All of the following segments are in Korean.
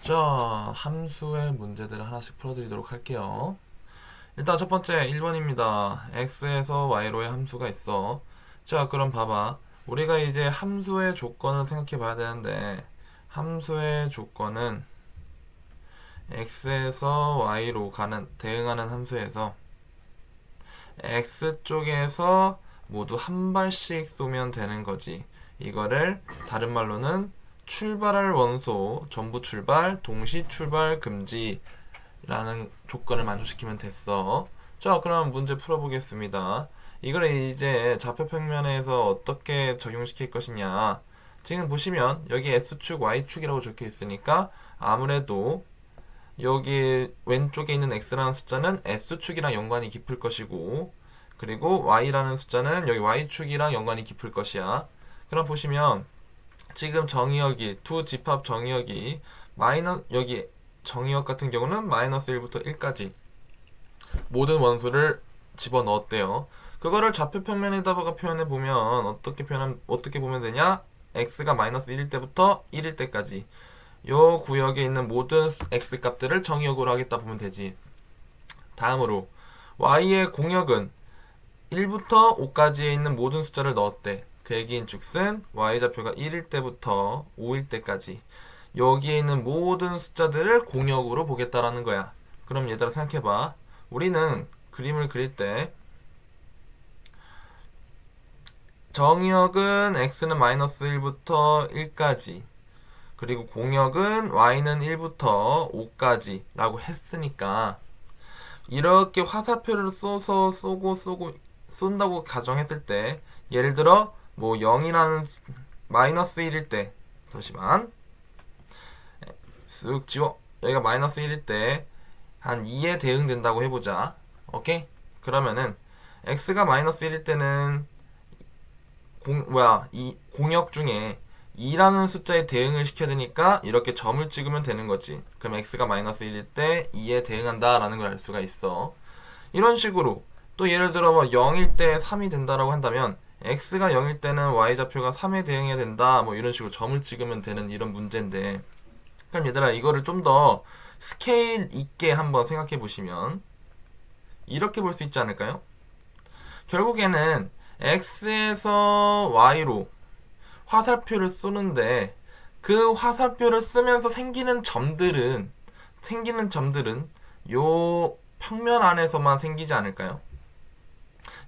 자, 함수의 문제들을 하나씩 풀어드리도록 할게요. 일단 첫 번째 1번입니다. x에서 y로의 함수가 있어. 자, 그럼 봐봐. 우리가 이제 함수의 조건을 생각해 봐야 되는데, 함수의 조건은 x에서 y로 대응하는 함수에서 x쪽에서 모두 한 발씩 쏘면 되는 거지. 이거를 다른 말로는 출발할 원소, 전부 출발, 동시 출발 금지라는 조건을 만족시키면 됐어. 자, 그럼 문제 풀어보겠습니다. 이걸 이제 좌표 평면에서 어떻게 적용시킬 것이냐. 지금 보시면 여기 S축, Y축이라고 적혀 있으니까 아무래도 여기 왼쪽에 있는 x라는 숫자는 s축이랑 연관이 깊을 것이고, 그리고 y라는 숫자는 여기 y축이랑 연관이 깊을 것이야. 그럼 보시면 지금 정의역이 두 집합 정의역이 여기 정의역 같은 경우는 마이너스 1부터 1까지 모든 원소를 집어넣었대요. 그거를 좌표 평면에다가 표현해 보면 어떻게 보면 되냐? x가 마이너스 1일 때부터 1일 때까지 요 구역에 있는 모든 x 값들을 정의역으로 하겠다 보면 되지. 다음으로 y의 공역은 1부터 5까지에 있는 모든 숫자를 넣었대. 그 얘기인 즉슨 y좌표가 1일 때부터 5일 때까지 여기에 있는 모든 숫자들을 공역으로 보겠다라는 거야. 그럼 얘들아 생각해봐. 우리는 그림을 그릴 때 정의역은 x는 마이너스 1부터 1까지, 그리고 공역은 y는 1부터 5까지 라고 했으니까 이렇게 화살표를 쏜다고 가정했을 때, 예를 들어 뭐 0이라는 마이너스 1일 때, 잠시만 쓱 지워. 여기가 마이너스 1일 때 한 2에 대응된다고 해보자. 오케이? 그러면은 x가 마이너스 1일 때는 이 공역 중에 2라는 숫자에 대응을 시켜야 되니까 이렇게 점을 찍으면 되는 거지. 그럼 x가 마이너스 1일 때 2에 대응한다 라는 걸 알 수가 있어. 이런 식으로 또 예를 들어 뭐 0일 때 3이 된다라고 한다면 x가 0일 때는 y좌표가 3에 대응해야 된다, 뭐 이런 식으로 점을 찍으면 되는 이런 문제인데, 그럼 얘들아 이거를 좀 더 스케일 있게 한번 생각해 보시면 이렇게 볼 수 있지 않을까요? 결국에는 x에서 y로 화살표를 쏘는데 그 화살표를 쓰면서 생기는 점들은 요 평면 안에서만 생기지 않을까요?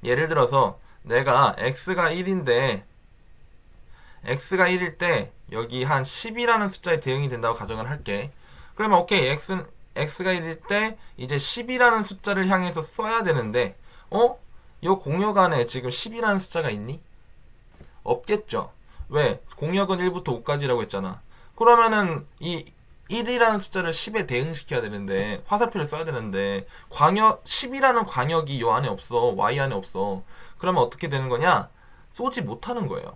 예를 들어서 내가 x가 1일 때 여기 한 10이라는 숫자에 대응이 된다고 가정을 할게. 그러면 오케이, x가 1일 때 이제 10이라는 숫자를 향해서 써야 되는데, 요 공역 안에 지금 10이라는 숫자가 있니? 없겠죠. 왜? 공역은 1부터 5까지라고 했잖아. 그러면은 이 1이라는 숫자를 10에 대응시켜야 되는데 화살표를 써야 되는데 10이라는 광역이 요 안에 없어. y 안에 없어. 그러면 어떻게 되는 거냐? 쏘지 못하는 거예요.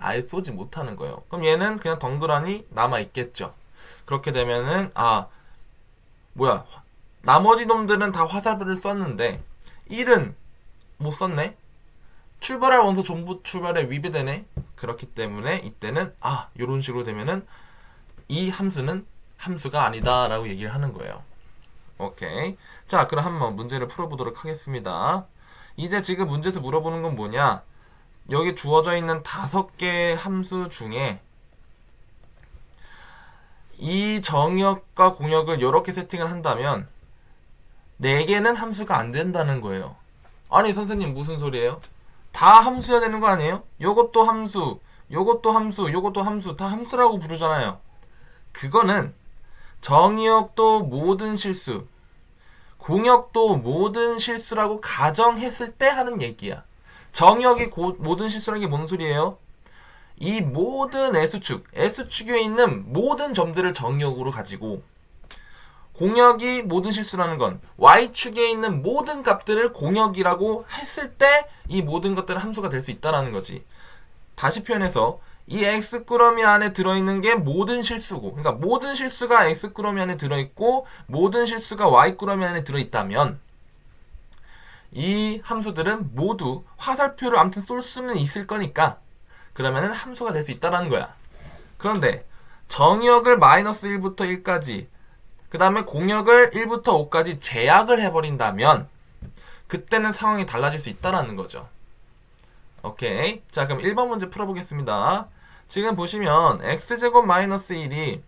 아예 쏘지 못하는 거예요. 그럼 얘는 그냥 덩그러니 남아있겠죠. 그렇게 되면은 나머지 놈들은 다 화살표를 썼는데 1은 못 썼네? 출발할 원소 전부 출발에 위배되네? 그렇기 때문에 이때는 요런 식으로 되면은 이 함수는 함수가 아니다 라고 얘기를 하는 거예요. 오케이. 자, 그럼 한번 문제를 풀어보도록 하겠습니다. 이제 지금 문제에서 물어보는 건 뭐냐? 여기 주어져 있는 5개의 함수 중에 이 정역과 공역을 이렇게 세팅을 한다면 4개는 함수가 안 된다는 거예요. 아니 선생님 무슨 소리예요? 다 함수여야 되는 거 아니에요? 요것도 함수, 요것도 함수, 요것도 함수, 다 함수라고 부르잖아요. 그거는 정의역도 모든 실수, 공역도 모든 실수라고 가정했을 때 하는 얘기야. 정의역이 모든 실수라는 게 뭔 소리예요? 이 모든 S축에 있는 모든 점들을 정의역으로 가지고, 공역이 모든 실수라는 건 Y축에 있는 모든 값들을 공역이라고 했을 때 이 모든 것들은 함수가 될 수 있다는 거지. 다시 표현해서 이 X꾸러미 안에 들어있는 게 모든 실수고, 그러니까 모든 실수가 X꾸러미 안에 들어있고 모든 실수가 Y꾸러미 안에 들어있다면 이 함수들은 모두 화살표를 아무튼 쏠 수는 있을 거니까 그러면은 함수가 될 수 있다는 거야. 그런데 정의역을 마이너스 1부터 1까지, 그 다음에 공역을 1부터 5까지 제약을 해버린다면 그때는 상황이 달라질 수 있다는 거죠. 오케이. 자, 그럼 1번 문제 풀어보겠습니다. 지금 보시면 x제곱 마이너스 1이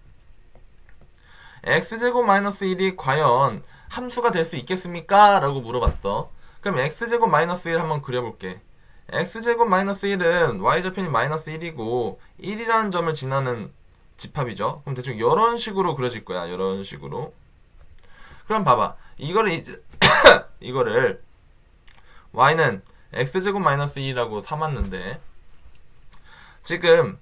과연 함수가 될 수 있겠습니까? 라고 물어봤어. 그럼 x제곱 마이너스 1 한번 그려볼게. x제곱 마이너스 1은 y좌편이 마이너스 1이고 1이라는 점을 지나는 집합이죠. 그럼 대충 이런 식으로 그려질 거야. 이런 식으로. 그럼 봐봐. 이거를 y는 x제곱 마이너스 2라고 삼았는데 지금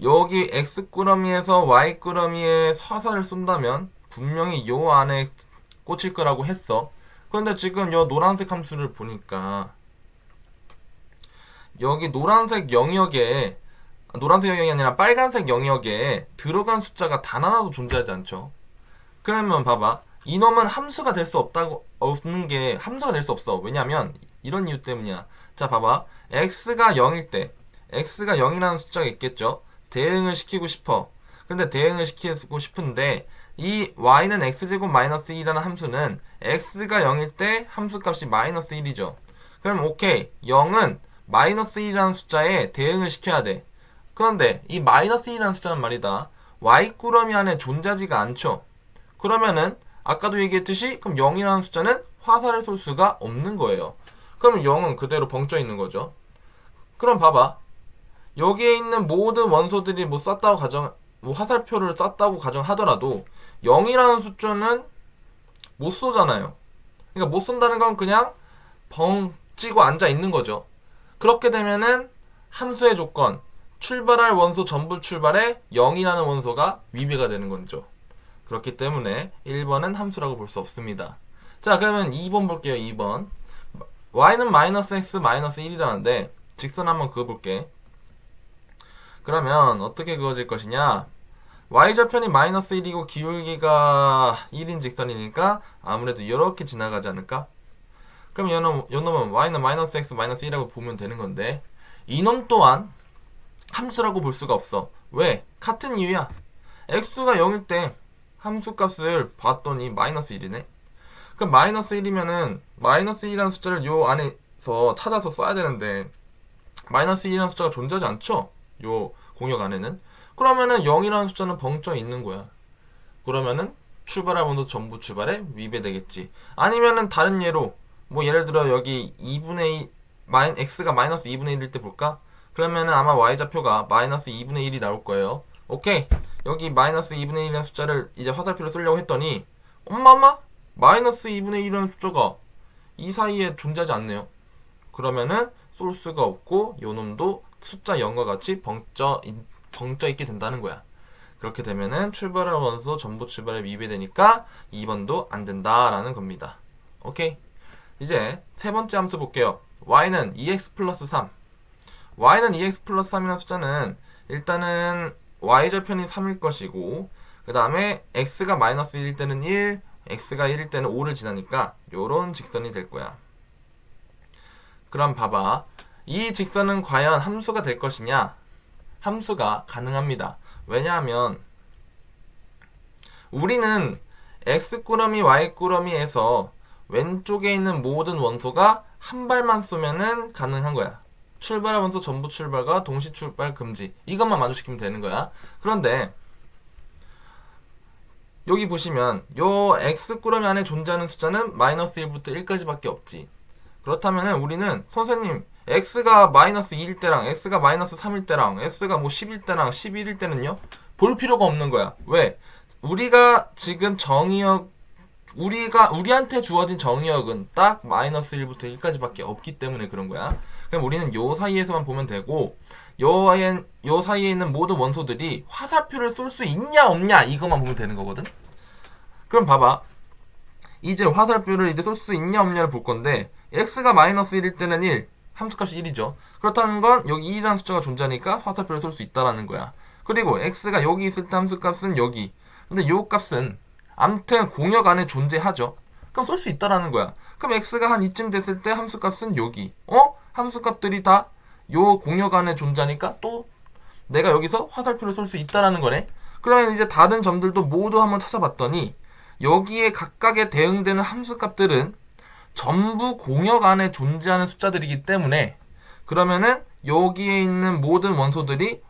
여기 x꾸러미에서 y꾸러미에 화살을 쏜다면 분명히 요 안에 꽂힐 거라고 했어. 그런데 지금 요 노란색 함수를 보니까 여기 노란색 영역이 아니라 빨간색 영역에 들어간 숫자가 단 하나도 존재하지 않죠. 그러면 봐봐. 이놈은 함수가 될 수 없어. 왜냐면 이런 이유 때문이야. 자, 봐봐. x가 0일 때 x가 0이라는 숫자가 있겠죠. 대응을 시키고 싶어. 근데 대응을 시키고 싶은데 이 y는 x제곱 마이너스 2라는 함수는 x가 0일 때 함수값이 마이너스 1이죠. 그럼 오케이. 0은 마이너스 1이라는 숫자에 대응을 시켜야 돼. 그런데 이 마이너스 1이라는 숫자는 말이다. y꾸러미 안에 존재하지가 않죠. 그러면은 아까도 얘기했듯이 그럼 0이라는 숫자는 화살을 쏠 수가 없는 거예요. 그럼 0은 그대로 벙쪄 있는 거죠. 그럼 봐봐. 여기에 있는 모든 원소들이 화살표를 쐈다고 가정하더라도 0이라는 숫자는 못 쏘잖아요. 그러니까 못 쏜다는 건 그냥 벙찌고 앉아 있는 거죠. 그렇게 되면은 함수의 조건, 출발할 원소 전부 출발에 0이라는 원소가 위배가 되는 거죠. 그렇기 때문에 1번은 함수라고 볼 수 없습니다. 자, 그러면 2번 볼게요. 2번. y는 마이너스 x 마이너스 1이라는데 직선 한번 그어볼게. 그러면 어떻게 그어질 것이냐? y좌편이 마이너스 1이고 기울기가 1인 직선이니까 아무래도 이렇게 지나가지 않을까? 그럼 요놈은 y는 마이너스 x 마이너스 1이라고 보면 되는 건데 이놈 또한 함수라고 볼 수가 없어. 왜? 같은 이유야. x가 0일 때 함수값을 봤더니 마이너스 1이네. 그럼 마이너스 1이면은 마이너스 1이라는 숫자를 요 안에서 찾아서 써야 되는데 마이너스 1이라는 숫자가 존재하지 않죠? 요 공역 안에는. 그러면은 0이라는 숫자는 벙쪄 있는 거야. 그러면은 출발할 원소 전부 출발에 위배되겠지. 아니면은 다른 예로 뭐 예를 들어 여기 2분의 2 x가 마이너스 2분의 1일 때 볼까? 그러면은 아마 y좌표가 마이너스 2분의 1이 나올 거예요. 오케이. 여기 마이너스 2분의 1이라는 숫자를 이제 화살표로 쓰려고 했더니 엄마마 마이너스 2분의 1이라는 숫자가 이 사이에 존재하지 않네요. 그러면은 쏠 수가 없고 요놈도 숫자 0과 같이 벙쪄 있게 된다는 거야. 그렇게 되면은 출발할 원소 전부 출발에 위배되니까 2번도 안 된다라는 겁니다. 오케이. 이제 세 번째 함수 볼게요. y는 2x 플러스 3. y는 2x 플러스 3이라는 숫자는 일단은 y좌편이 3일 것이고 그 다음에 x가 마이너스 1일 때는 1, x가 1일 때는 5를 지나니까 요런 직선이 될 거야. 그럼 봐봐. 이 직선은 과연 함수가 될 것이냐? 함수가 가능합니다. 왜냐하면 우리는 x꾸러미 y꾸러미에서 왼쪽에 있는 모든 원소가 한 발만 쏘면은 가능한 거야. 출발할 원소 전부 출발과 동시 출발 금지. 이것만 만족시키면 되는 거야. 그런데 여기 보시면 요 x꾸러미 안에 존재하는 숫자는 마이너스 1부터 1까지밖에 없지. 그렇다면 우리는 선생님 x가 마이너스 2일 때랑 x가 마이너스 3일 때랑 x가 뭐 10일 때랑 11일 때는요 볼 필요가 없는 거야. 왜? 우리가 지금 우리한테 주어진 정의역은 딱 마이너스 1부터 1까지밖에 없기 때문에 그런 거야. 그럼 우리는 요 사이에서만 보면 되고 요 사이에 있는 모든 원소들이 화살표를 쏠 수 있냐 없냐 이것만 보면 되는 거거든. 그럼 봐봐. 이제 화살표를 이제 쏠 수 있냐 없냐를 볼 건데 x가 마이너스 1일 때는 1, 함수값이 1이죠. 그렇다는 건 여기 1이라는 숫자가 존재하니까 화살표를 쏠 수 있다라는 거야. 그리고 x가 여기 있을 때 함수값은 여기. 근데 요 값은 아무튼 공역 안에 존재하죠. 그럼 쏠 수 있다라는 거야. 그럼 x가 한 이쯤 됐을 때 함수값은 여기. 함수값들이 다 요 공역 안에 존재하니까 또 내가 여기서 화살표를 쏠 수 있다라는 거네. 그러면 이제 다른 점들도 모두 한번 찾아봤더니 여기에 각각에 대응되는 함수값들은 전부 공역 안에 존재하는 숫자들이기 때문에 그러면은 여기에 있는 모든 원소들이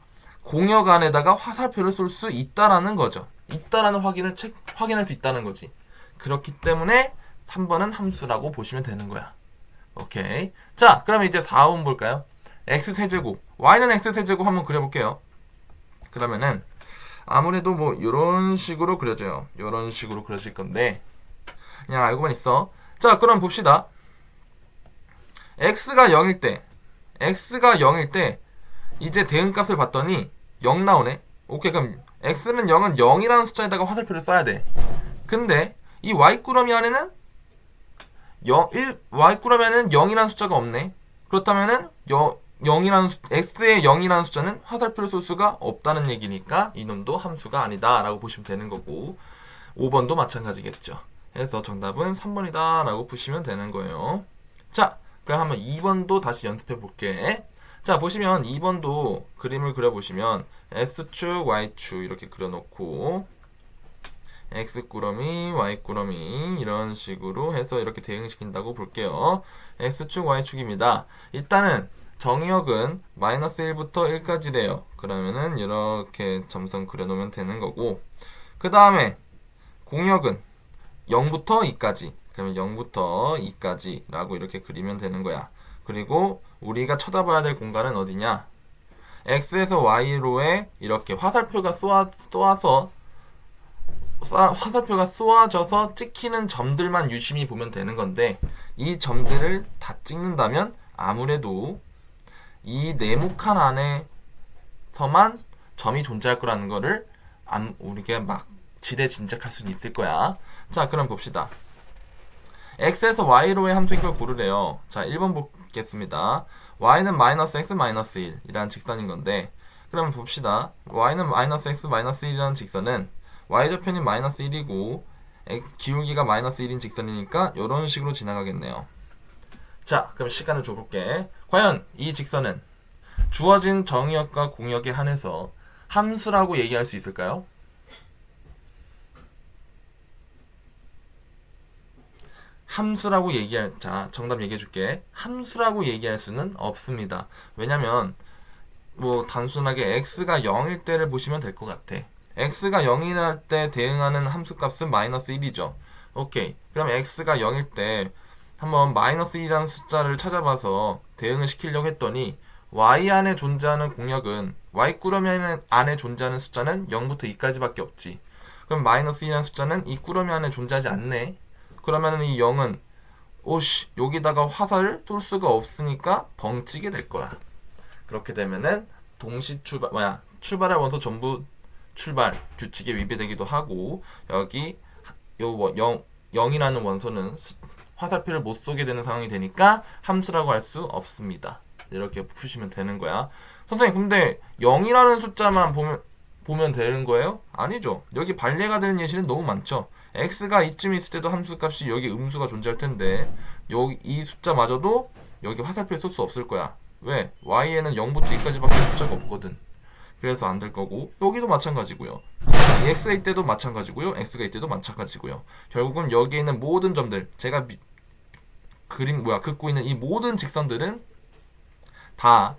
공역 안에다가 화살표를 쏠 수 있다라는 거죠. 있다라는 확인할 수 있다는 거지. 그렇기 때문에 3번은 함수라고 보시면 되는 거야. 오케이. 자, 그러면 이제 4번 볼까요? x세제곱, y는 x세제곱 한번 그려볼게요. 그러면은 아무래도 뭐 이런 식으로 그려져요. 이런 식으로 그려질 건데 그냥 알고만 있어. 자, 그럼 봅시다. x가 0일 때 이제 대응값을 봤더니 0 나오네. 오케이, 그럼 x는 0은 0이라는 숫자에다가 화살표를 써야 돼. 근데 이 y꾸러미 안에는 y꾸러미에는 0이라는 숫자가 없네. 그렇다면은 x의 0이라는 숫자는 화살표를 쏠 수가 없다는 얘기니까 이놈도 함수가 아니다 라고 보시면 되는 거고 5번도 마찬가지겠죠. 그래서 정답은 3번이다 라고 보시면 되는 거예요. 자, 그럼 한번 2번도 다시 연습해 볼게. 자, 보시면 2번도 그림을 그려보시면 S축, Y축 이렇게 그려놓고 X꾸러미, Y꾸러미 이런 식으로 해서 이렇게 대응시킨다고 볼게요. X축, Y축입니다. 일단은 정의역은 마이너스 1부터 1까지래요. 그러면은 이렇게 점선 그려놓으면 되는 거고 그 다음에 공역은 0부터 2까지 그러면 0부터 2까지 라고 이렇게 그리면 되는 거야. 그리고 우리가 쳐다봐야 될 공간은 어디냐? X에서 Y로에 이렇게 화살표가 쏘아져서 찍히는 점들만 유심히 보면 되는 건데 이 점들을 다 찍는다면 아무래도 이 네모칸 안에서만 점이 존재할 거라는 거를 우리가 막 지레짐작할 수는 있을 거야. 자, 그럼 봅시다. x에서 y로의 함수인 걸 고르래요. 자, 1번 보겠습니다. y는 마이너스 x 마이너스 1 이라는 직선인 건데 그러면 봅시다. y는 마이너스 x 마이너스 1이라는 직선은 y좌편이 마이너스 1이고 기울기가 마이너스 1인 직선이니까 이런 식으로 지나가겠네요. 자, 그럼 시간을 줘볼게. 과연 이 직선은 주어진 정의역과 공역에 한해서 함수라고 얘기할 수 있을까요? 함수라고 자, 정답 얘기해줄게. 함수라고 얘기할 수는 없습니다. 왜냐면 뭐 단순하게 x가 0일 때를 보시면 될 것 같아. x가 0일 때 대응하는 함수값은 마이너스 1이죠. 오케이. 그럼 x가 0일 때 한번 마이너스 1이라는 숫자를 찾아봐서 대응을 시키려고 했더니 y 안에 존재하는 공역은 y꾸러미 안에 존재하는 숫자는 0부터 2까지밖에 없지. 그럼 마이너스 1이라는 숫자는 이 꾸러미 안에 존재하지 않네. 그러면 이 0은 오씨 여기다가 화살을 쏠 수가 없으니까 벙찌게 될 거야. 그렇게 되면은 출발할 원소 전부 출발 규칙에 위배되기도 하고 여기 요 0이라는 원소는 화살표를 못 쏘게 되는 상황이 되니까 함수라고 할 수 없습니다. 이렇게 푸시면 되는 거야. 선생님 근데 0이라는 숫자만 보면 되는 거예요? 아니죠. 여기 발례가 되는 예시는 너무 많죠. x가 이쯤 있을 때도 함수값이 여기 음수가 존재할 텐데 여기 이 숫자마저도 여기 화살표에 쏠 수 없을 거야. 왜? y에는 0부터 2까지밖에 숫자가 없거든. 그래서 안 될 거고 여기도 마찬가지고요. x가 이때도 마찬가지고요. x가 이때도 마찬가지고요. 결국은 여기에 있는 모든 점들 제가 긋고 있는 이 모든 직선들은 다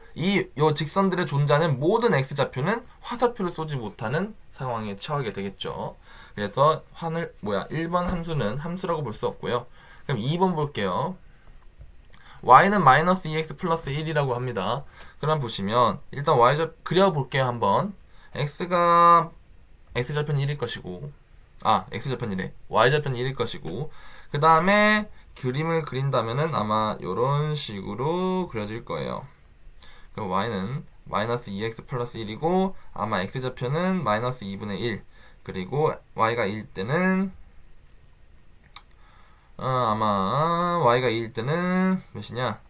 요 직선들에 존재하는 모든 x좌표는 화살표를 쏘지 못하는 상황에 처하게 되겠죠. 그래서 1번 함수는 함수라고 볼 수 없고요. 그럼 2번 볼게요. y는 마이너스 2x 플러스 1이라고 합니다. 그럼 보시면 일단 그려볼게요. 한번 x좌편 1일 것이고 x좌편이래. y좌편 1일 것이고 그 다음에 그림을 그린다면은 아마 이런 식으로 그려질 거예요. 그럼 y는 마이너스 2x 플러스 1이고 아마 x좌표는 마이너스 2분의 1 그리고 y가 2일 때는 아마 y가 2일 때는 몇이냐?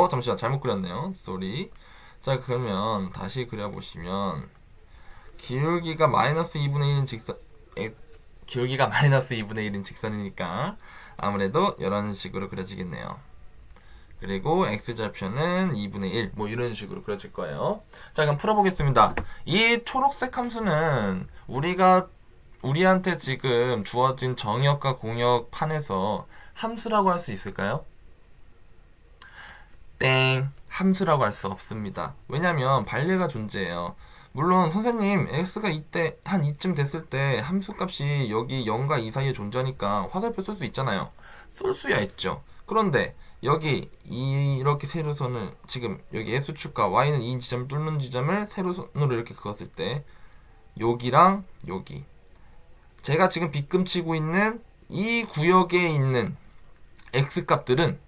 잠시만 잘못 그렸네요. 쏘리. 자, 그러면 다시 그려보시면 기울기가 마이너스 2분의 1인 기울기가 마이너스 2분의 1인 직선이니까 아무래도 이런 식으로 그려지겠네요. 그리고 x좌표는 2분의 1. 뭐 이런 식으로 그려질 거예요. 자, 그럼 풀어보겠습니다. 이 초록색 함수는 우리한테 지금 주어진 정의역과 공역판에서 함수라고 할 수 있을까요? 땡. 함수라고 할 수 없습니다. 왜냐면 반례가 존재해요. 물론 선생님 x가 이때 한 이쯤 됐을 때 함수값이 여기 0과 2 사이에 존재하니까 화살표 쏠 수 있잖아요. 쏠 수야 있죠. 그런데 여기 이렇게 세로선을 지금 여기 x축과 y는 이 지점을 뚫는 지점을 세로선으로 이렇게 그었을 때 여기랑 여기 제가 지금 빗금 치고 있는 이 구역에 있는 x값들은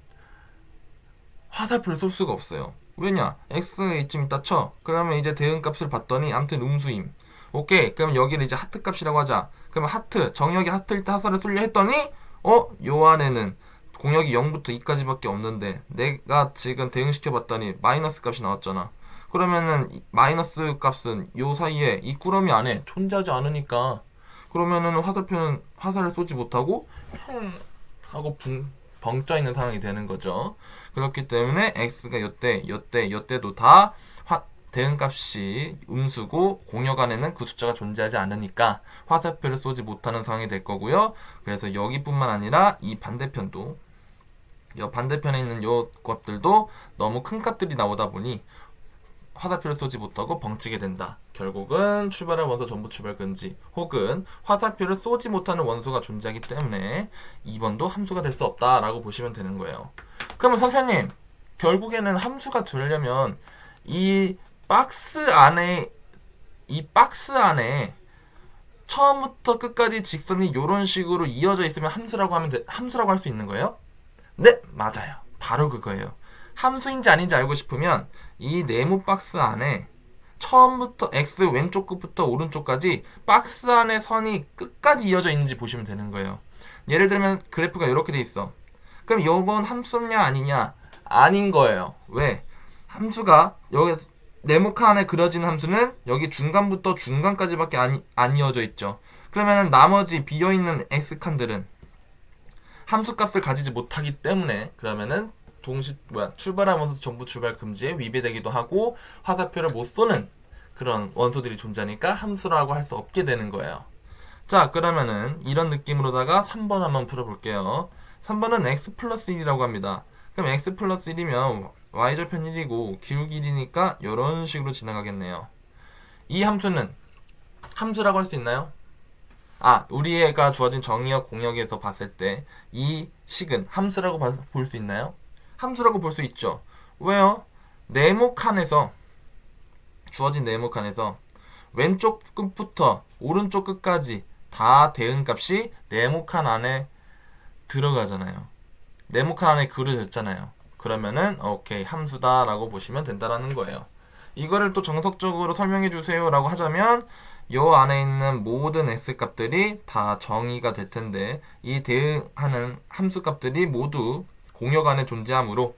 화살표를 쏠 수가 없어요. 왜냐? x가 이쯤 있다 쳐. 그러면 이제 대응값을 봤더니 아무튼 음수임. 오케이. 그럼 여기를 이제 하트 값이라고 하자. 그러면 하트, 정역이 하트일 때 화살을 쏠려 했더니 요 안에는 공역이 0부터 2까지밖에 없는데 내가 지금 대응시켜 봤더니 마이너스 값이 나왔잖아. 그러면은 마이너스 값은 요 사이에 이 꾸러미 안에 존재하지 않으니까 그러면은 화살을 쏘지 못하고 평 하고 벙쪄 있는 상황이 되는 거죠. 그렇기 때문에 x가 요때도 다 대응값이 음수고 공역 안에는 그 숫자가 존재하지 않으니까 화살표를 쏘지 못하는 상황이 될 거고요. 그래서 여기뿐만 아니라 이 반대편도 반대편에 있는 요 값들도 너무 큰 값들이 나오다 보니 화살표를 쏘지 못하고 벙찌게 된다. 결국은 출발할 원소 전부 출발 금지 혹은 화살표를 쏘지 못하는 원소가 존재하기 때문에 2번도 함수가 될 수 없다라고 보시면 되는 거예요. 그러면 선생님 결국에는 함수가 되려면 이 박스 안에 처음부터 끝까지 직선이 이런 식으로 이어져 있으면 함수라고 할 수 있는 거예요? 네, 맞아요. 바로 그거예요. 함수인지 아닌지 알고 싶으면 이 네모 박스 안에 처음부터 x 왼쪽 끝부터 오른쪽까지 박스 안에 선이 끝까지 이어져 있는지 보시면 되는 거예요. 예를 들면 그래프가 이렇게 돼 있어. 그럼 이건 함수냐 아니냐? 아닌 거예요. 왜? 함수가 여기 네모칸 안에 그려진 함수는 여기 중간부터 중간까지밖에 안 이어져 있죠. 그러면 나머지 비어있는 x칸들은 함수값을 가지지 못하기 때문에 그러면은 출발하면서 전부 출발 금지에 위배되기도 하고 화살표를 못 쏘는 그런 원소들이 존재하니까 함수라고 할 수 없게 되는 거예요. 자, 그러면은 이런 느낌으로다가 3번 한번 풀어볼게요. 3번은 x 플러스 1이라고 합니다. 그럼 x 플러스 1이면 y절편 1이고 기울기 1이니까 이런 식으로 지나가겠네요. 이 함수는 함수라고 할 수 있나요? 우리가 주어진 정의역 공역에서 봤을 때 이 식은 함수라고 볼 수 있나요? 함수라고 볼 수 있죠. 왜요? 주어진 네모칸에서 왼쪽 끝부터 오른쪽 끝까지 다 대응값이 네모칸 안에 들어가잖아요. 네모칸 안에 그려졌잖아요. 그러면은 오케이 함수다라고 보시면 된다라는 거예요. 이거를 또 정석적으로 설명해 주세요라고 하자면 요 안에 있는 모든 x값들이 다 정의가 될 텐데 이 대응하는 함수값들이 모두 공역 안에 존재하므로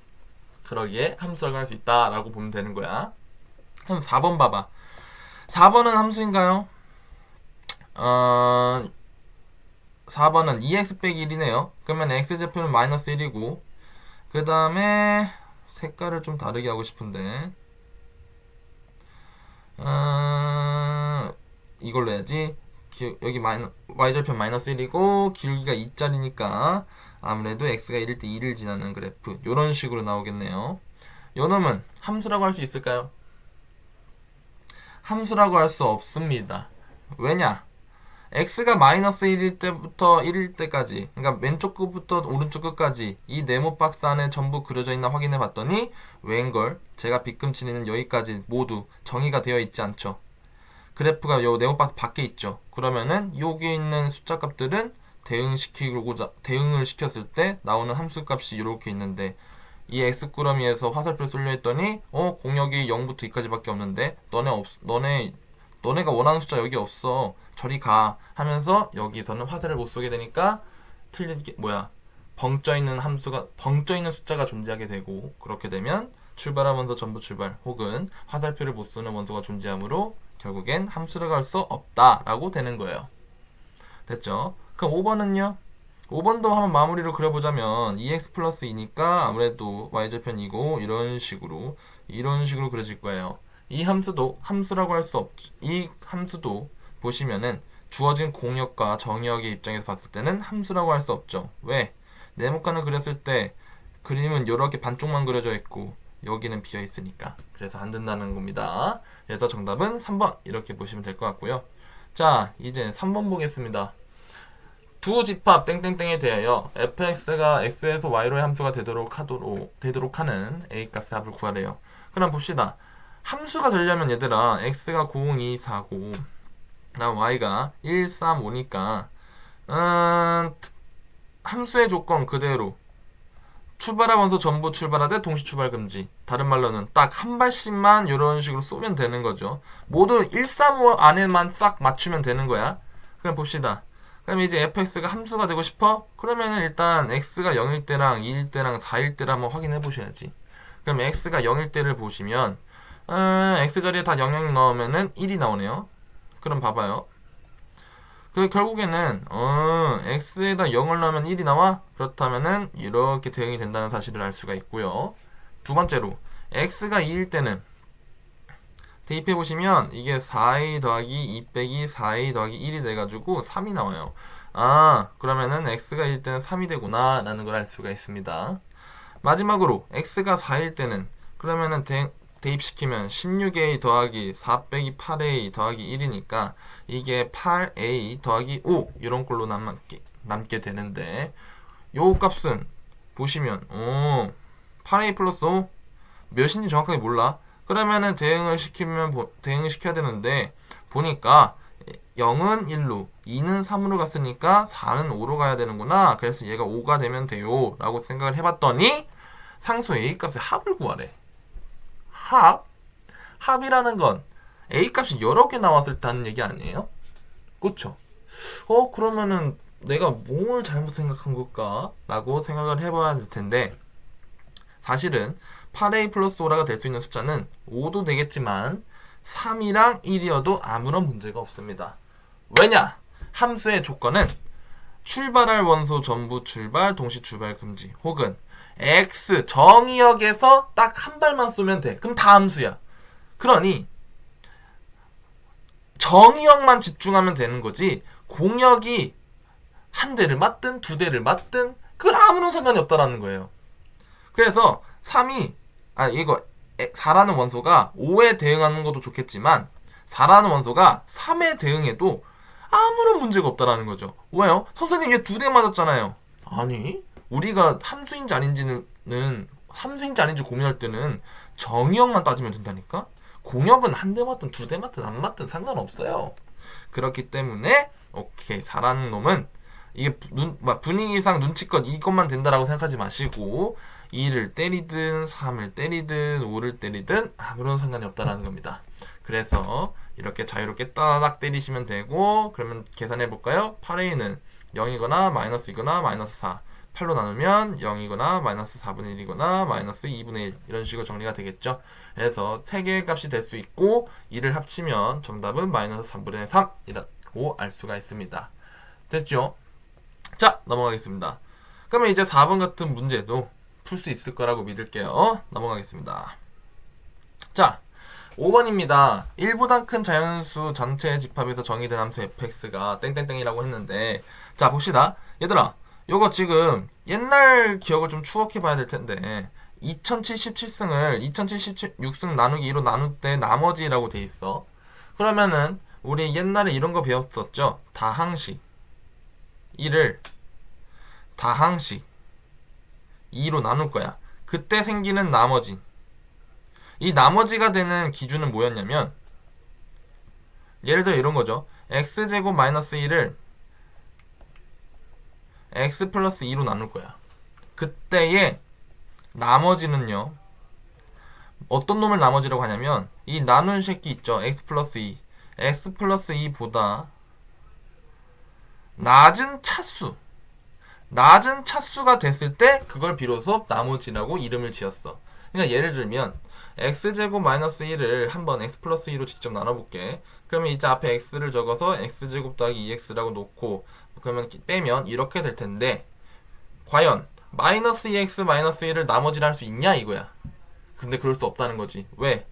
그러기에 함수라고 할 수 있다라고 보면 되는 거야. 그럼 4번 봐봐. 4번은 함수인가요? 4번은 2x 빼기 1이네요. 그러면 x좌표는 마이너스 1이고 그 다음에 색깔을 좀 다르게 하고 싶은데 이걸로 해야지. 여기 y절편 마이너스 1이고 길기가 2짜리니까 아무래도 x가 1일 때 2를 지나는 그래프 이런 식으로 나오겠네요. 요놈은 함수라고 할 수 있을까요? 함수라고 할 수 없습니다. 왜냐? x가 마이너스 1일 때부터 1일 때까지 그러니까 왼쪽 끝부터 오른쪽 끝까지 이 네모 박스 안에 전부 그려져 있나 확인해 봤더니 웬걸 제가 빗금 치는 여기까지 모두 정의가 되어 있지 않죠. 그래프가 요 네모 박스 밖에 있죠. 그러면은 여기 있는 숫자 값들은 대응을 시켰을 때 나오는 함수 값이 이렇게 있는데 이 x꾸러미에서 화살표 쏠려 있더니 공역이 0부터 2까지밖에 없는데 너네가 원하는 숫자 여기 없어. 저리 가 하면서 여기서는 화살을 못 쏘게 되니까 벙쪄 있는 숫자가 존재하게 되고 그렇게 되면 출발하면서 전부 출발 혹은 화살표를 못 쏘는 원소가 존재하므로 결국엔 함수라고 할 수 없다라고 되는 거예요. 됐죠? 그럼 5번은요? 5번도 한번 마무리로 그려보자면 2x 플러스 2니까 아무래도 y절편 2고 이런 식으로 그려질 거예요. 이 함수도 함수라고 할 수 없죠. 이 함수도 보시면은 주어진 공역과 정역의 입장에서 봤을 때는 함수라고 할 수 없죠. 왜? 네모칸을 그렸을 때 그림은 이렇게 반쪽만 그려져 있고 여기는 비어 있으니까. 그래서 안 된다는 겁니다. 그래서 정답은 3번 이렇게 보시면 될 것 같고요. 자, 이제 3번 보겠습니다. 두 집합 땡땡땡에 대하여 fx가 x에서 y로의 함수가 되도록 하는 a 값의 합을 구하래요. 그럼 봅시다. 함수가 되려면 얘들아 x가 0, 2, 4고 그다음 y가 1, 3, 5니까 함수의 조건 그대로 출발할 원소 전부 출발하되 동시 출발 금지. 다른 말로는 딱 한 발씩만 이런 식으로 쏘면 되는 거죠. 모두 1, 3, 5 안에만 싹 맞추면 되는 거야. 그럼 봅시다. 그럼 이제 fx가 함수가 되고 싶어? 그러면은 일단 x가 0일 때랑 2일 때랑 4일 때를 한번 확인해 보셔야지. 그럼 x가 0일 때를 보시면 x 자리에 다 0 넣으면은 1이 나오네요. 그럼 봐봐요. 그 결국에는 x에다 0을 넣으면 1이 나와? 그렇다면은 이렇게 대응이 된다는 사실을 알 수가 있고요. 두 번째로 x가 2일 때는 대입해 보시면 이게 4a 더하기 2 빼기 4a 더하기 1이 돼가지고 3이 나와요. 아, 그러면은 x가 1일 때는 3이 되구나 라는 걸 알 수가 있습니다. 마지막으로 x가 4일 때는 그러면은 대입시키면 16a 더하기 4 빼기 8a 더하기 1이니까 이게 8a 더하기 5 이런 걸로 남게 되는데 요 값은 보시면 8a 플러스 5 몇인지 정확하게 몰라. 그러면은 대응을 시켜야 되는데 보니까 0은 1로 2는 3으로 갔으니까 4는 5로 가야 되는구나. 그래서 얘가 5가 되면 돼요 라고 생각을 해봤더니 상수 a 값의 합을 구하래. 합이라는 건 a 값이 여러 개 나왔을 때 하는 얘기 아니에요? 그쵸? 그러면은 내가 뭘 잘못 생각한 걸까? 라고 생각을 해봐야 될 텐데 사실은 8a 플러스 5라가 될 수 있는 숫자는 5도 되겠지만 3이랑 1이어도 아무런 문제가 없습니다. 왜냐? 함수의 조건은 출발할 원소 전부 출발, 동시 출발 금지 혹은 x 정의역에서 딱 한 발만 쏘면 돼. 그럼 다 함수야. 그러니 정의역만 집중하면 되는 거지 공역이 한 대를 맞든 두 대를 맞든 그건 아무런 상관이 없다라는 거예요. 그래서 4라는 원소가 5에 대응하는 것도 좋겠지만 4라는 원소가 3에 대응해도 아무런 문제가 없다라는 거죠. 왜요? 선생님 얘 두 대 맞았잖아요. 아니 우리가 함수인지 아닌지 고민할 때는 정의역만 따지면 된다니까. 공역은 한 대 맞든 두 대 맞든 안 맞든 상관없어요. 그렇기 때문에 오케이 4라는 놈은 이게 분위기상 눈치껏 이것만 된다라고 생각하지 마시고 2를 때리든 3을 때리든 5를 때리든 아무런 상관이 없다라는 겁니다. 그래서 이렇게 자유롭게 따닥 때리시면 되고 그러면 계산해 볼까요? 8a는 0이거나 마이너스이거나 마이너스 4 8로 나누면 0이거나 마이너스 4분의 1이거나 마이너스 2분의 1 이런 식으로 정리가 되겠죠. 그래서 3개의 값이 될 수 있고 2를 합치면 정답은 마이너스 3분의 3이라고 알 수가 있습니다. 됐죠? 자 넘어가겠습니다. 그러면 이제 4번 같은 문제도 풀 수 있을 거라고 믿을게요. 넘어가겠습니다. 자 5번입니다. 1보다 큰 자연수 전체 집합에서 정의된 함수 fx가 땡땡땡이라고 했는데 자 봅시다. 얘들아 요거 지금 옛날 기억을 좀 추억해 봐야 될 텐데 2077승을 2076승 나누기 2로 나눌 때 나머지라고 돼 있어. 그러면은 우리 옛날에 이런 거 배웠었죠. 다항식 1을 다항식 2로 나눌 거야. 그때 생기는 나머지. 이 나머지가 되는 기준은 뭐였냐면 예를 들어 이런 거죠. x제곱 마이너스 1을 x 플러스 2로 나눌 거야. 그때의 나머지는요. 어떤 놈을 나머지라고 하냐면 이 나눈 새끼 있죠. x 플러스 2. x 플러스 2보다 낮은 차수가 됐을 때 그걸 비로소 나머지라고 이름을 지었어. 그러니까 예를 들면 x제곱 마이너스 1을 한번 x 플러스 2로 직접 나눠볼게. 그러면 이제 앞에 x를 적어서 x제곱 더하기 2x라고 놓고 그러면 빼면 이렇게 될 텐데 과연 마이너스 2x 마이너스 1을 나머지를 할 수 있냐 이거야. 근데 그럴 수 없다는 거지. 왜?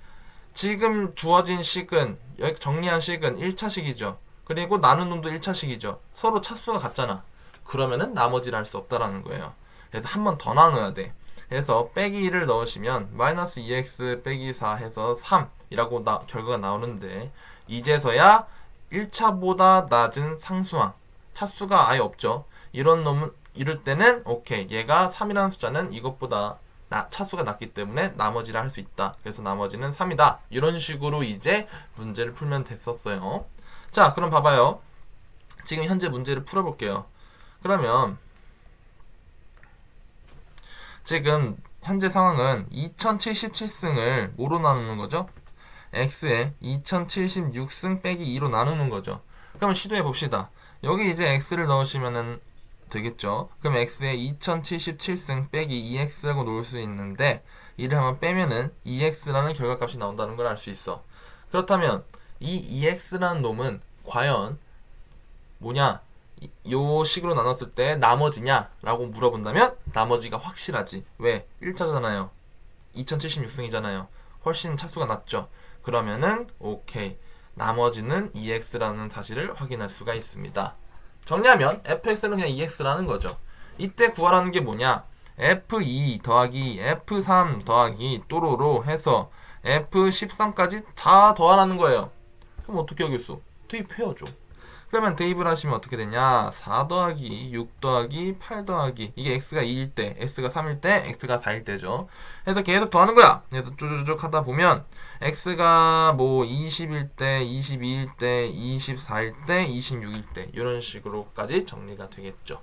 지금 주어진 식은 여기 정리한 식은 1차식이죠. 그리고 나눈 놈도 1차식이죠. 서로 차수가 같잖아. 그러면은 나머지를 할 수 없다라는 거예요. 그래서 한 번 더 나눠야 돼. 그래서 빼기 1을 넣으시면 마이너스 2x 빼기 4 해서 3이라고 결과가 나오는데 이제서야 1차보다 낮은 상수항 차수가 아예 없죠. 이럴 때는 오케이 얘가 3이라는 숫자는 이것보다 차수가 낮기 때문에 나머지를 할 수 있다. 그래서 나머지는 3이다. 이런 식으로 이제 문제를 풀면 됐었어요. 자, 그럼 봐봐요. 지금 현재 문제를 풀어볼게요. 그러면 지금 현재 상황은 2077승을 뭐로 나누는 거죠? x에 2076승 빼기 2로 나누는 거죠. 그러면 시도해 봅시다. 여기 이제 x를 넣으시면은 되겠죠. 그럼 x에 2077승 빼기 2x라고 놓을 수 있는데 이를 한번 빼면은 2x라는 결과값이 나온다는 걸 알 수 있어. 그렇다면 이 2x라는 놈은 과연 뭐냐? 요 식으로 나눴을 때 나머지냐? 라고 물어본다면 나머지가 확실하지. 왜? 1차잖아요. 2076승이잖아요. 훨씬 차수가 낮죠. 그러면은 오케이. 나머지는 2x라는 사실을 확인할 수가 있습니다. 정리하면 fx는 그냥 2x라는 거죠. 이때 구하라는 게 뭐냐? f2 더하기 f3 더하기 또로로 해서 f13까지 다 더하라는 거예요. 그럼 어떻게 하겠어? 대입해야죠. 그러면 대입을 하시면 어떻게 되냐? 4 더하기 6 더하기 8 더하기 이게 x가 2일 때, x가 3일 때, x가 4일 때죠. 그래서 계속 더하는 거야. 그래서 쭉쭉쭉 하다 보면 x가 뭐 20일 때, 22일 때, 24일 때, 26일 때 이런 식으로까지 정리가 되겠죠.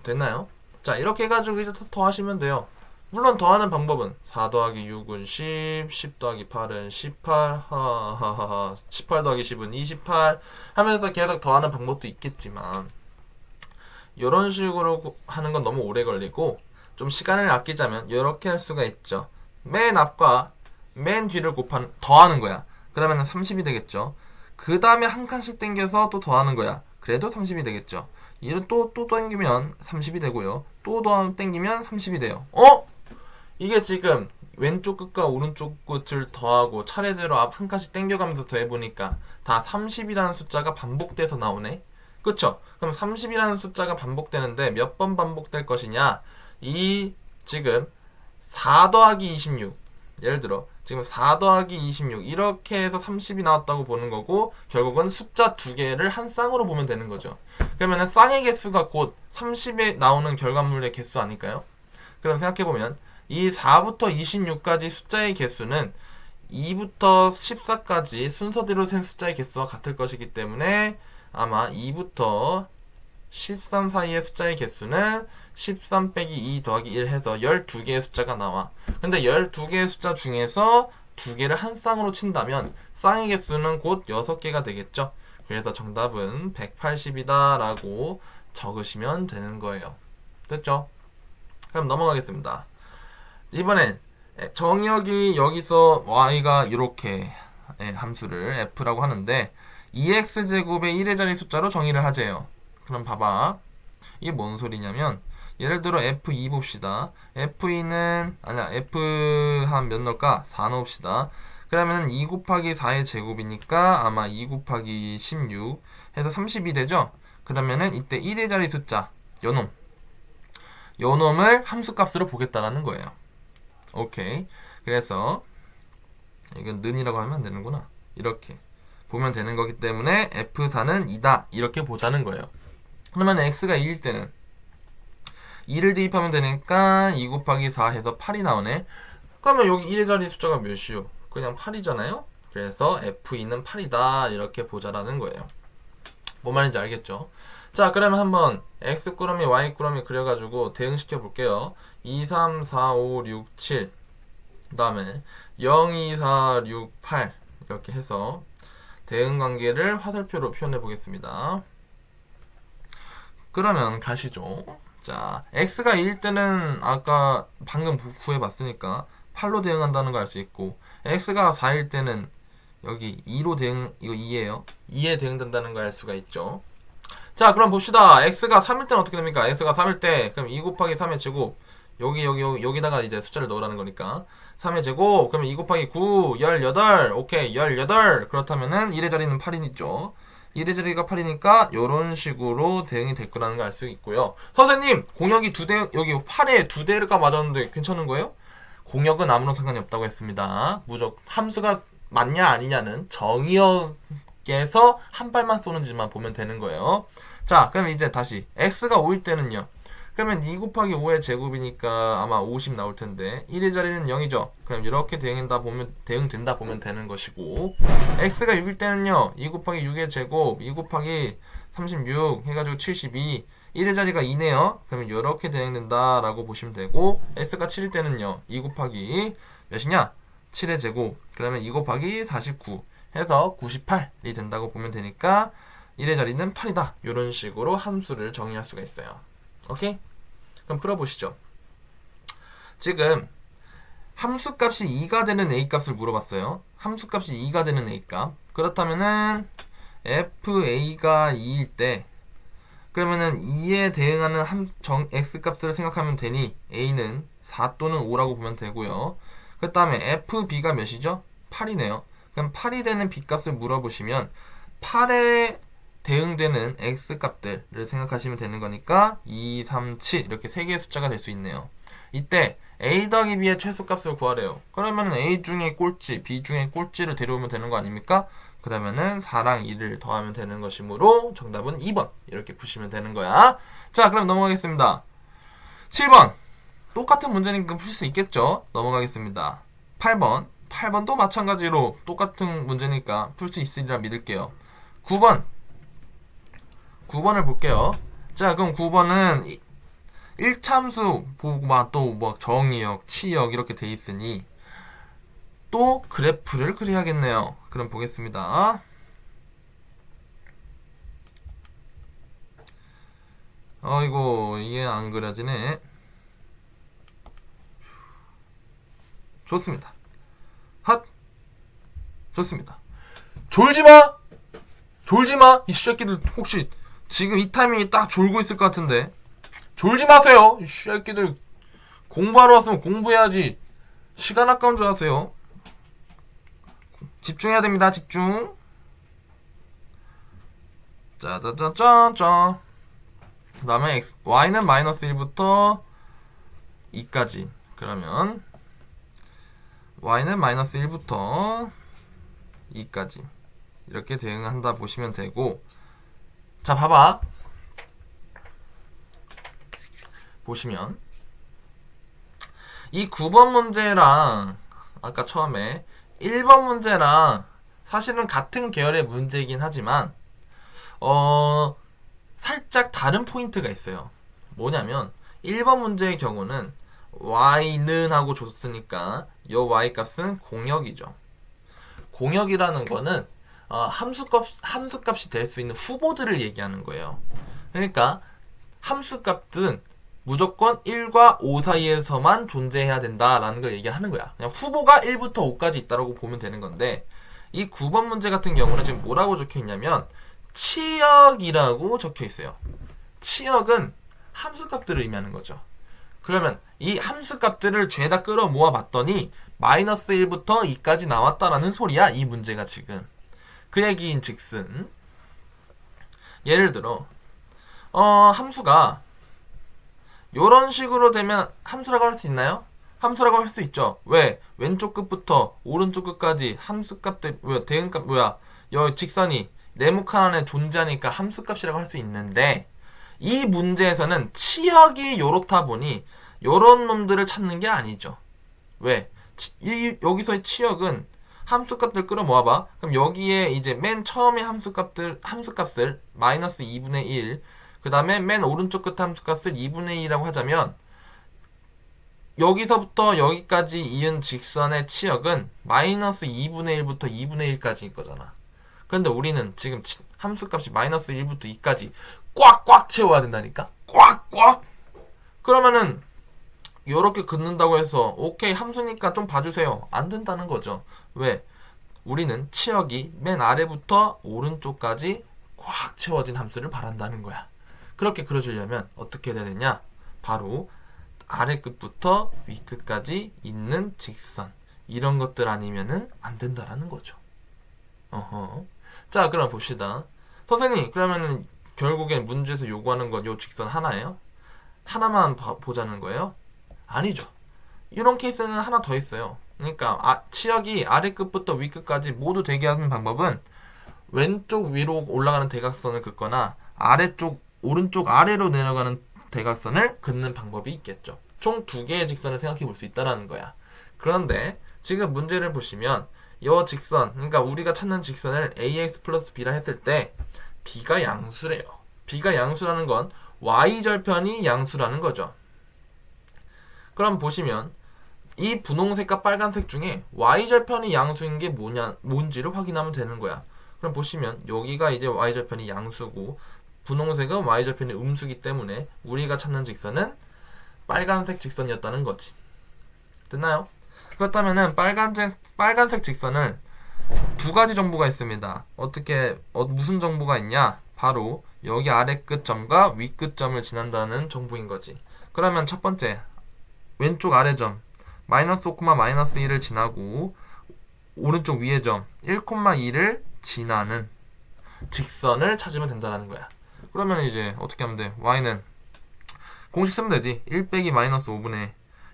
됐나요? 자, 이렇게 해가지고 이제 더 하시면 돼요. 물론 더하는 방법은 4 더하기 6은 10, 10 더하기 8은 18, 18 더하기 10은 28 하면서 계속 더하는 방법도 있겠지만 이런 식으로 하는 건 너무 오래 걸리고 좀 시간을 아끼자면 이렇게 할 수가 있죠. 맨 앞과 맨 뒤를 더하는 거야. 그러면 30이 되겠죠. 그 다음에 한 칸씩 당겨서 또 더하는 거야. 그래도 30이 되겠죠. 이를 또 당기면 30이 되고요. 또 당기면 30이 돼요. 이게 지금 왼쪽 끝과 오른쪽 끝을 더하고 차례대로 앞 한 칸씩 당겨가면서 더해보니까 다 30이라는 숫자가 반복돼서 나오네. 그쵸? 그럼 30이라는 숫자가 반복되는데 몇 번 반복될 것이냐? 지금 4 더하기 26 예를 들어 지금 4 더하기 26 이렇게 해서 30이 나왔다고 보는 거고 결국은 숫자 두 개를 한 쌍으로 보면 되는 거죠. 그러면은 쌍의 개수가 곧 30에 나오는 결과물의 개수 아닐까요? 그럼 생각해보면 이 4부터 26까지 숫자의 개수는 2부터 14까지 순서대로 센 숫자의 개수와 같을 것이기 때문에 아마 2부터 13 사이의 숫자의 개수는 13 빼기 2 더하기 1 해서 12개의 숫자가 나와. 근데 12개의 숫자 중에서 2개를 한 쌍으로 친다면 쌍의 개수는 곧 6개가 되겠죠. 그래서 정답은 180이다 라고 적으시면 되는 거예요. 됐죠? 그럼 넘어가겠습니다. 이번엔 정역이 여기서 y가 이렇게 함수를 f라고 하는데 2x제곱의 1의 자리 숫자로 정의를 하재요. 그럼 봐봐. 이게 뭔 소리냐면 예를 들어 f2 봅시다. f2는 f 한 몇 넣을까? 4 넣읍시다. 그러면 2 곱하기 4의 제곱이니까 아마 2 곱하기 16 해서 30이 되죠? 그러면은 이때 1의 자리 숫자 요놈을 함수값으로 보겠다라는 거예요. 오케이. 그래서 이건 는이라고 하면 안 되는구나. 이렇게 보면 되는 거기 때문에 f4는 2다 이렇게 보자는 거예요. 그러면 x가 2일 때는 2를 대입하면 되니까 2 곱하기 4 해서 8이 나오네. 그러면 여기 1의 자리 숫자가 몇이요? 그냥 8이잖아요. 그래서 f2는 8이다 이렇게 보자라는 거예요. 뭔 말인지 알겠죠? 자, 그러면 한번 x 꾸러미 y 꾸러미 그려가지고 대응시켜 볼게요. 2, 3, 4, 5, 6, 7 그 다음에 0, 2, 4, 6, 8 이렇게 해서 대응 관계를 화살표로 표현해 보겠습니다. 그러면 가시죠. 자, x가 2일 때는 아까 방금 구해봤으니까 8로 대응한다는 걸 알 수 있고, x가 4일 때는 여기 2로 대응, 이거 2예요. 2에 대응된다는 걸 알 수가 있죠. 자, 그럼 봅시다. x가 3일 때는 어떻게 됩니까? x가 3일 때, 그럼 2 곱하기 3의 제곱, 여기다가 이제 숫자를 넣으라는 거니까. 3의 제곱, 그러면 2 곱하기 9, 18, 오케이, 18. 그렇다면은 1의 자리는 8이죠. 1의 자리가 8이니까 요런 식으로 대응이 될 거라는 걸 알 수 있고요. 선생님, 공역이 여기 8에 2대가 맞았는데 괜찮은 거예요? 공역은 아무런 상관이 없다고 했습니다. 함수가 맞냐 아니냐는 정의역에서 한 발만 쏘는지만 보면 되는 거예요. 자, 그럼 이제 다시 x가 5일 때는요. 그러면 2 곱하기 5의 제곱이니까 아마 50 나올 텐데 1의 자리는 0이죠. 그럼 이렇게 대응된다 보면 되는 것이고, x가 6일 때는요. 2 곱하기 6의 제곱, 2 곱하기 36 해가지고 72, 1의 자리가 2네요. 그러면 이렇게 대응된다라고 보시면 되고, x가 7일 때는요. 2 곱하기 몇이냐? 7의 제곱, 그러면 2 곱하기 49 해서 98이 된다고 보면 되니까 1의 자리는 8이다. 이런 식으로 함수를 정의할 수가 있어요. 오케이? 그럼 풀어보시죠. 지금 함수값이 2가 되는 a값을 물어봤어요. 함수값이 2가 되는 a값. 그렇다면은 fa가 2일 때, 그러면은 2에 대응하는 x값을 생각하면 되니 a는 4 또는 5라고 보면 되고요. 그 다음에 fb가 몇이죠? 8이네요. 그럼 8이 되는 b값을 물어보시면 8에 대응되는 x값들을 생각하시면 되는 거니까 2, 3, 7 이렇게 3개의 숫자가 될 수 있네요. 이때 a 더하기 b의 최소값을 구하래요. 그러면 a 중에 꼴찌, b 중에 꼴찌를 데려오면 되는 거 아닙니까? 그러면은 4랑 2를 더하면 되는 것이므로 정답은 2번 이렇게 푸시면 되는 거야. 자, 그럼 넘어가겠습니다. 7번 똑같은 문제니까 풀 수 있겠죠? 넘어가겠습니다. 8번도 마찬가지로 똑같은 문제니까 풀 수 있으리라 믿을게요. 9번을 볼게요. 자, 그럼 9번은 1참수 보고 또 정의역, 치역 이렇게 돼 있으니 또 그래프를 그려야겠네요. 그럼 보겠습니다. 이게 안 그려지네. 좋습니다. 좋습니다. 졸지마! 이 새끼들 혹시 지금 이 타이밍에 딱 졸고 있을 것 같은데 졸지 마세요. 이 새끼들 공부하러 왔으면 공부해야지. 시간 아까운 줄 아세요? 집중해야 됩니다. 집중. 짜자자자자. 그 다음에 y는 마이너스 1부터 2까지. 그러면 y는 마이너스 1부터 2까지 이렇게 대응한다 보시면 되고, 자, 봐봐. 보시면 이 9번 문제랑 아까 처음에 1번 문제랑 사실은 같은 계열의 문제이긴 하지만 살짝 다른 포인트가 있어요. 뭐냐면 1번 문제의 경우는 y는 하고 줬으니까 이 y값은 공역이죠. 공역이라는 거는 함수값이 될 수 있는 후보들을 얘기하는 거예요. 그러니까 함수값은 무조건 1과 5 사이에서만 존재해야 된다라는 걸 얘기하는 거야. 그냥 후보가 1부터 5까지 있다라고 보면 되는 건데, 이 9번 문제 같은 경우는 지금 뭐라고 적혀 있냐면 치역이라고 적혀 있어요. 치역은 함수값들을 의미하는 거죠. 그러면 이 함수값들을 죄다 끌어 모아 봤더니 마이너스 1부터 2까지 나왔다라는 소리야, 이 문제가 지금. 그 얘기인 즉슨 예를 들어 함수가 요런 식으로 되면 함수라고 할 수 있나요? 함수라고 할 수 있죠. 왜? 왼쪽 끝부터 오른쪽 끝까지 함수값들, 대응값, 여 직선이 네모칸 안에 존재하니까 함수값이라고 할 수 있는데, 이 문제에서는 치역이 요렇다 보니 요런 놈들을 찾는 게 아니죠. 왜? 여기서의 치역은 함수값들 끌어 모아봐. 그럼 여기에 이제 맨 처음에 함수값을 마이너스 2분의 1, 그 다음에 맨 오른쪽 끝 함수값을 2분의 2라고 하자면, 여기서부터 여기까지 이은 직선의 치역은 마이너스 2분의 1부터 2분의 1까지인 거잖아. 그런데 우리는 지금 함수값이 마이너스 1부터 2까지 꽉꽉 채워야 된다니까? 꽉꽉! 그러면은 요렇게 긋는다고 해서 오케이 함수니까 좀 봐주세요. 안 된다는 거죠. 왜? 우리는 치역이 맨 아래부터 오른쪽까지 꽉 채워진 함수를 바란다는 거야. 그렇게 그려주려면 어떻게 해야 되냐? 바로 아래 끝부터 위 끝까지 있는 직선, 이런 것들 아니면은 안 된다라는 거죠. 어허. 자, 그럼 봅시다. 선생님, 그러면은 결국엔 문제에서 요구하는 건 요 직선 하나예요? 하나만 보자는 거예요? 아니죠. 이런 케이스는 하나 더 있어요. 그러니까 치역이 아래 끝부터 위 끝까지 모두 되게 하는 방법은 왼쪽 위로 올라가는 대각선을 긋거나 아래쪽 오른쪽 아래로 내려가는 대각선을 긋는 방법이 있겠죠. 총 두 개의 직선을 생각해 볼 수 있다라는 거야. 그런데 지금 문제를 보시면 이 직선, 그러니까 우리가 찾는 직선을 ax 플러스 b라 했을 때 b가 양수래요. b가 양수라는 건 y절편이 양수라는 거죠. 그럼 보시면 이 분홍색과 빨간색 중에 y절편이 양수인 게 뭔지를 확인하면 되는 거야. 그럼 보시면 여기가 이제 y절편이 양수고 분홍색은 y절편이 음수기 때문에 우리가 찾는 직선은 빨간색 직선이었다는 거지. 됐나요? 그렇다면은 빨간색 직선을 두 가지 정보가 있습니다. 무슨 정보가 있냐? 바로 여기 아래 끝점과 위 끝점을 지난다는 정보인 거지. 그러면 첫 번째 왼쪽 아래 점 마이너스 5, 마이너스 1을 지나고 오른쪽 위의 점 1, 2를 지나는 직선을 찾으면 된다는 거야. 그러면 이제 어떻게 하면 돼? y는 공식 쓰면 되지. 1 빼기 마이너스 5분의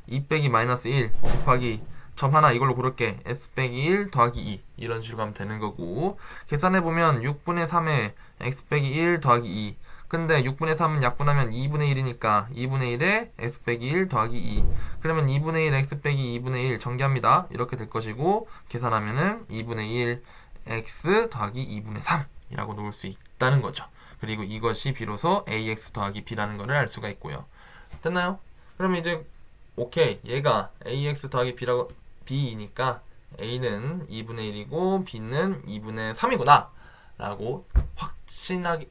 2 빼기 마이너스 1 곱하기 점 하나 이걸로 고를게. s 빼기 1 더하기 2 이런 식으로 가면 되는 거고, 계산해보면 6분의 3에 x 빼기 1 더하기 2, 근데 6분의 3은 약분하면 2분의 1이니까 2분의 1에 x 빼기 1 더하기 2, 그러면 2분의 1 x 빼기 2분의 1 전개합니다. 이렇게 될 것이고, 계산하면은 2분의 1 x 더하기 2분의 3 이라고 놓을 수 있다는 거죠. 그리고 이것이 비로소 ax 더하기 b라는 것을 알 수가 있고요. 됐나요? 그럼 이제 오케이, 얘가 ax 더하기 b이니까 a는 2분의 1이고 b는 2분의 3이구나 라고 확신하게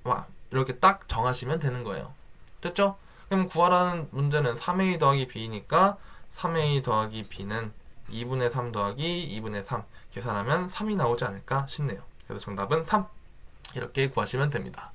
이렇게 딱 정하시면 되는 거예요. 됐죠? 그럼 구하라는 문제는 3a 더하기 b니까 3a 더하기 b는 2분의 3 더하기 2분의 3 계산하면 3이 나오지 않을까 싶네요. 그래서 정답은 3 이렇게 구하시면 됩니다.